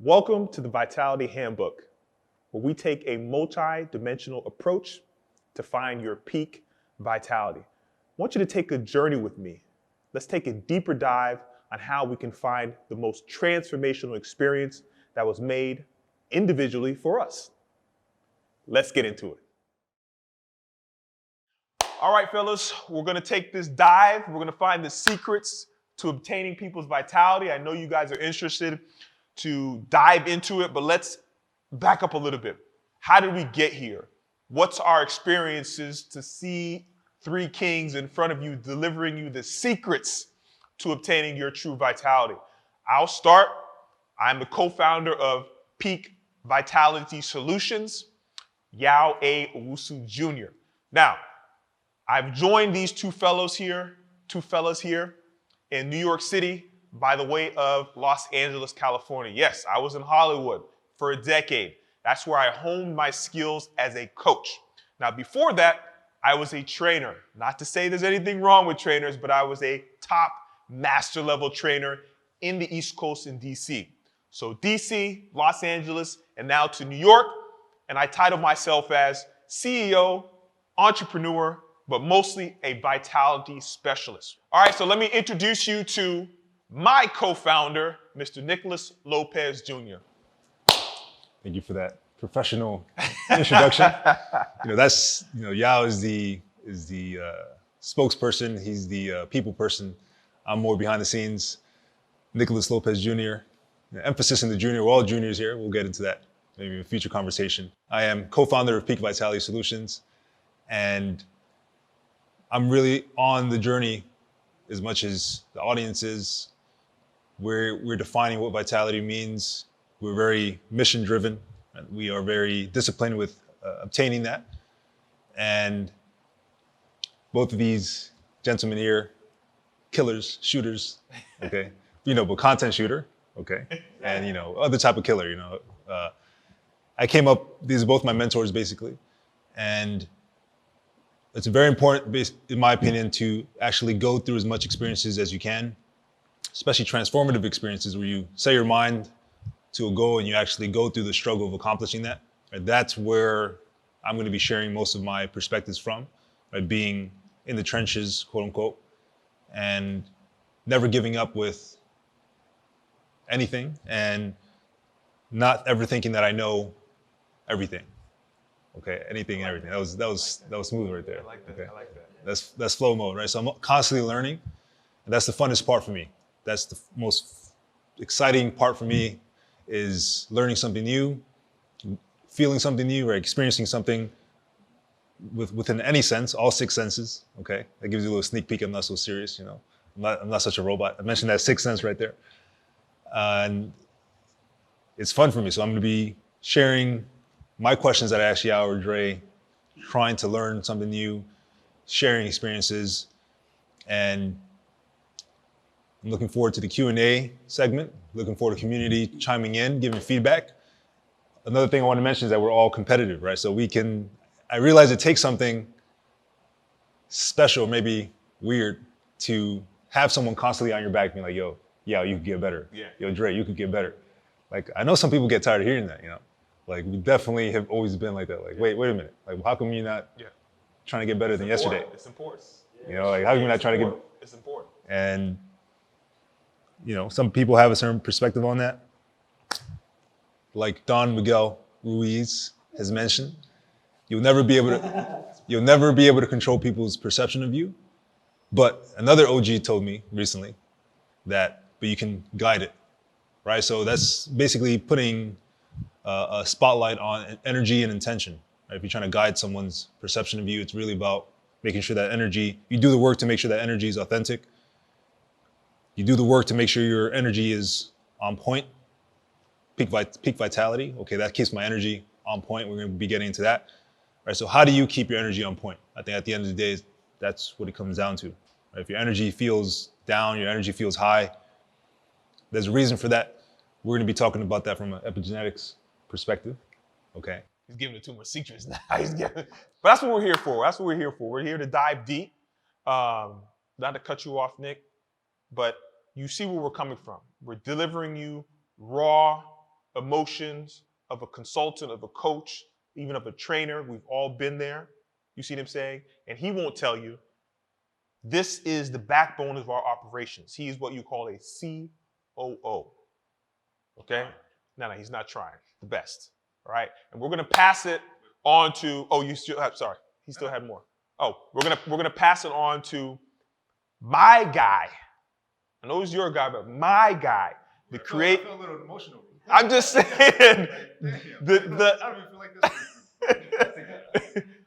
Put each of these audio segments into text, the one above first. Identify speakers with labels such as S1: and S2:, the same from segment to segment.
S1: Welcome to the Vitality Handbook, where we take a multi-dimensional approach to find your peak vitality. I want you to take a journey with me. Let's take a deeper dive on how we can find the most transformational experience that was made individually for us. Let's get into it. All right, fellas, we're gonna take this dive. We're gonna find the secrets to obtaining people's vitality. I know you guys are interested to dive into it, but let's back up a little bit. How did we get here? What's our experiences to see three kings in front of you delivering you the secrets to obtaining your true vitality? I'll start. I'm the co-founder of Peak Vitality Solutions, Yao A. Owusu Jr. Now, I've joined these two fellas here in New York City by the way of Los Angeles, California. Yes, I was in Hollywood for a decade. That's where I honed my skills as a coach. Now, before that, I was a trainer. Not to say there's anything wrong with trainers, but I was a top master level trainer in the East Coast in DC. So DC, Los Angeles, and now to New York. And I title myself as CEO, entrepreneur, but mostly a vitality specialist. All right, so let me introduce you to my co-founder, Mr. Nicholas Lopez Jr.
S2: Thank you for that professional introduction. Yao is the spokesperson. He's the people person. I'm more behind the scenes. Nicholas Lopez Jr. Emphasis in the junior. We're all juniors here. We'll get into that maybe in a future conversation. I am co-founder of Peak Vitality Solutions, and I'm really on the journey as much as the audience is. We're defining what vitality means. We're very mission driven. We are very disciplined with obtaining that. And both of these gentlemen here, killers, shooters, okay? But content shooter, okay? And, other type of killer, I came up, these are both my mentors basically. And it's very important, in my opinion, to actually go through as much experiences as you can, especially transformative experiences where you set your mind to a goal and you actually go through the struggle of accomplishing that. Right? That's where I'm going to be sharing most of my perspectives from, right? Being in the trenches, quote unquote, and never giving up with anything and not ever thinking that I know everything. Okay, anything and everything. That was smooth right there.
S1: I like that.
S2: Okay.
S1: I like that.
S2: That's flow mode, right? So I'm constantly learning, and that's the funnest part for me. That's the most exciting part for me, is learning something new, feeling something new, or experiencing something within any sense, all six senses. Okay, that gives you a little sneak peek. I'm not so serious, I'm not such a robot. I mentioned that sixth sense right there, and it's fun for me. So I'm going to be sharing my questions that I asked Yao or Dre, trying to learn something new, sharing experiences, and I'm looking forward to the Q&A segment, looking forward to community chiming in, giving feedback. Another thing I want to mention is that we're all competitive, right? So I realize it takes something special, maybe weird, to have someone constantly on your back being like, yo, Yao, you could get better.
S1: Yeah.
S2: Yo, Dre, you could get better. Like, I know some people get tired of hearing that, Like, we definitely have always been like that. Like, wait a minute. Like, how come you're not trying to get better than yesterday?
S1: It's important.
S2: Like, how come you're not trying to get...
S1: It's important.
S2: And, some people have a certain perspective on that. Like Don Miguel Ruiz has mentioned, you'll never be able to control people's perception of you. But another OG told me recently but you can guide it, right? So that's basically putting a spotlight on energy and intention. Right? If you're trying to guide someone's perception of you, it's really about making sure that you do the work to make sure that energy is authentic. You do the work to make sure your energy is on point. Peak vitality, okay, that keeps my energy on point. We're going to be getting into that. Right? So how do you keep your energy on point? I think at the end of the day, that's what it comes down to. Right? If your energy feels down, your energy feels high, there's a reason for that. We're going to be talking about that from an epigenetics perspective, okay?
S1: He's giving it too much secrets now. But that's what we're here for. We're here to dive deep. Not to cut you off, Nick, but you see where we're coming from. We're delivering you raw, emotions of a consultant, of a coach, even of a trainer. We've all been there. You see what I'm saying? And he won't tell you. This is the backbone of our operations. He is what you call a COO. Okay? No, he's not trying. The best. All right? And we're going to pass it on to, you still have, sorry. He still had more. We're gonna pass it on to my guy. I know he's your guy, but my guy. I feel a little emotional. I'm just saying I don't even feel like this.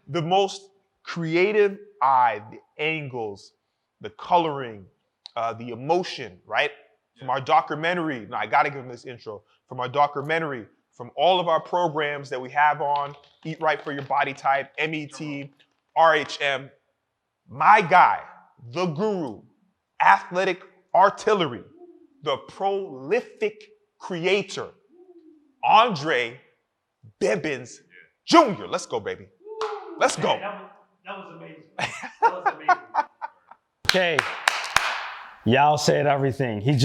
S1: The most creative eye, the angles, the coloring, the emotion, right? From our documentary. Now I gotta give him this intro. From our documentary, from all of our programs that we have on, Eat Right for Your Body Type, MET, RHM, my guy, the guru, athletic artillery, the prolific creator, Andre Bibbins Jr. Let's go, baby. Let's go.
S3: That was amazing. That was amazing. Okay. Y'all said everything. He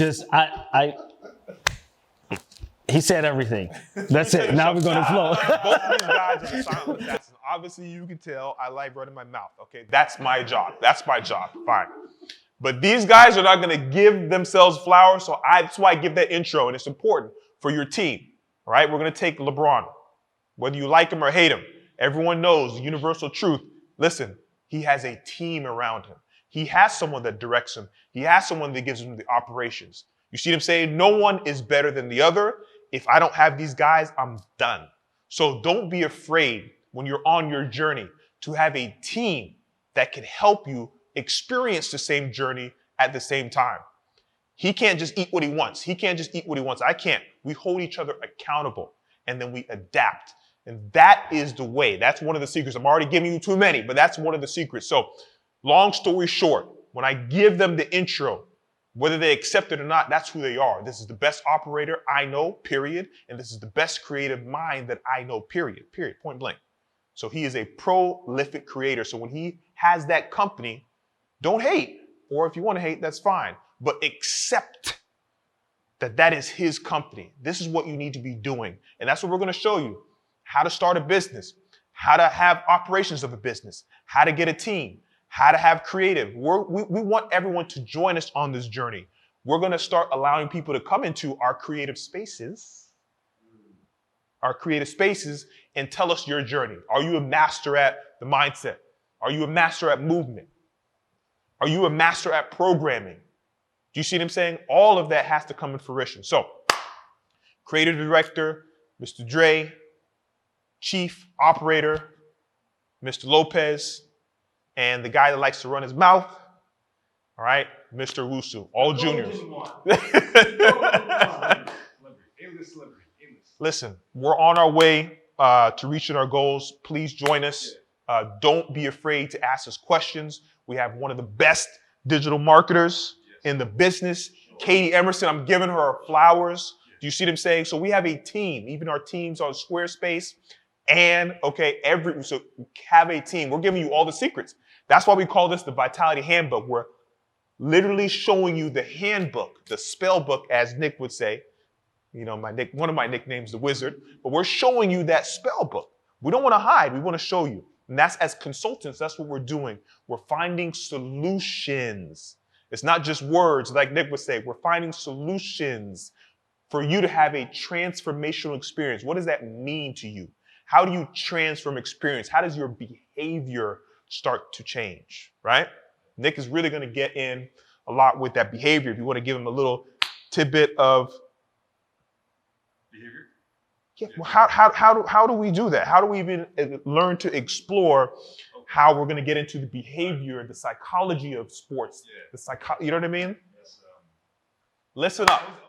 S3: said everything. That's it. Now we're going to flow.
S1: Both of these guys are silent assassins. Obviously, you can tell I like running my mouth. Okay, that's my job. That's my job. Fine. But these guys are not going to give themselves flowers, so that's why I give that intro, and it's important for your team. All right, we're going to take LeBron. Whether you like him or hate him, everyone knows the universal truth. Listen, he has a team around him. He has someone that directs him. He has someone that gives him the operations. You see what I'm saying? No one is better than the other. If I don't have these guys, I'm done. So don't be afraid when you're on your journey to have a team that can help you experience the same journey at the same time. He can't just eat what he wants. He can't just eat what he wants. I can't. We hold each other accountable, and then we adapt. And that is the way. That's one of the secrets. I'm already giving you too many, but that's one of the secrets. So long story short, when I give them the intro, whether they accept it or not, that's who they are. This is the best operator I know, period. And this is the best creative mind that I know, period, point blank. So he is a prolific creator. So when he has that company, don't hate. Or if you want to hate, that's fine. But accept that that is his company. This is what you need to be doing. And that's what we're going to show you. How to start a business, how to have operations of a business, how to get a team, how to have creative. We want everyone to join us on this journey. We're going to start allowing people to come into our creative spaces and tell us your journey. Are you a master at the mindset? Are you a master at movement? Are you a master at programming? Do you see what I'm saying? All of that has to come in fruition. So, creative director, Mr. Dre, chief operator, Mr. Lopez, and the guy that likes to run his mouth, all right, Mr. Wusu, all juniors. Listen, we're on our way to reaching our goals. Please join us. Don't be afraid to ask us questions. We have one of the best digital marketers in the business, Katie Emerson. I'm giving her her flowers. Do you see what I'm saying? So we have a team, even our teams on Squarespace. And so we have a team. We're giving you all the secrets. That's why we call this the Vitality Handbook. We're literally showing you the handbook, the spell book, as Nick would say. You know, one of my nicknames, the Wizard. But we're showing you that spell book. We don't want to hide. We want to show you. And that's, as consultants, that's what we're doing. We're finding solutions. It's not just words, like Nick would say. We're finding solutions for you to have a transformational experience. What does that mean to you? How do you transform experience? How does your behavior start to change, right? Nick is really going to get in a lot with that behavior. If you want to give him a little tidbit of behavior. Yeah, well, how do we do that? How do we even learn to explore how we're going to get into the behavior, the psychology of sports? You know what I mean? Listen up.